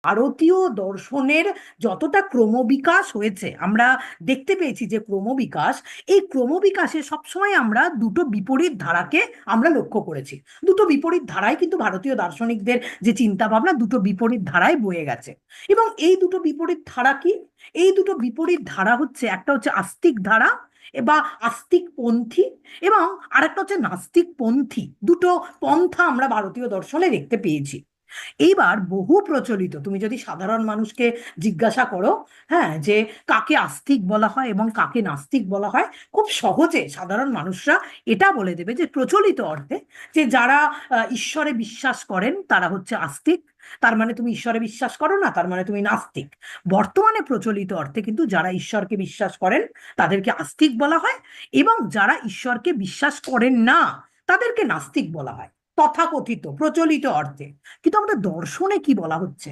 ভারতীয় দর্শনের যতটা ক্রমবিকাশ হয়েছে, আমরা দেখতে পেয়েছি যে ক্রমবিকাশ, এই ক্রমবিকাশে সবসময় আমরা দুটো বিপরীত ধারাকে আমরা লক্ষ্য করেছি। দুটো বিপরীত ধারায় কিন্তু ভারতীয় দার্শনিকদের যে চিন্তা ভাবনা, দুটো বিপরীত ধারায় বয়ে গেছে। এবং এই দুটো বিপরীত ধারা কি? এই দুটো বিপরীত ধারা হচ্ছে, একটা হচ্ছে আস্তিক ধারা বা আস্তিক পন্থী, এবং আরেকটা হচ্ছে নাস্তিক পন্থী। দুটো পন্থা আমরা ভারতীয় দর্শনে দেখতে পেয়েছি। এইবার বহু প্রচলিত, তুমি যদি সাধারণ মানুষকে জিজ্ঞাসা করো, হ্যাঁ, যে কাকে আস্তিক বলা হয় এবং কাকে নাস্তিক বলা হয়, খুব সহজে সাধারণ মানুষরা এটা বলে দেবে যে প্রচলিত অর্থে যে যারা ঈশ্বরে বিশ্বাস করেন তারা হচ্ছে আস্তিক। তার মানে তুমি ঈশ্বরে বিশ্বাস করো না, তার মানে তুমি নাস্তিক। বর্তমানে প্রচলিত অর্থে কিন্তু যারা ঈশ্বরকে বিশ্বাস করেন তাদেরকে আস্তিক বলা হয়, এবং যারা ঈশ্বরকে বিশ্বাস করেন না তাদেরকে নাস্তিক বলা হয়, তথাকথিত প্রচলিত অর্থে। কিন্তু আমাদের দর্শনে কি বলা হচ্ছে?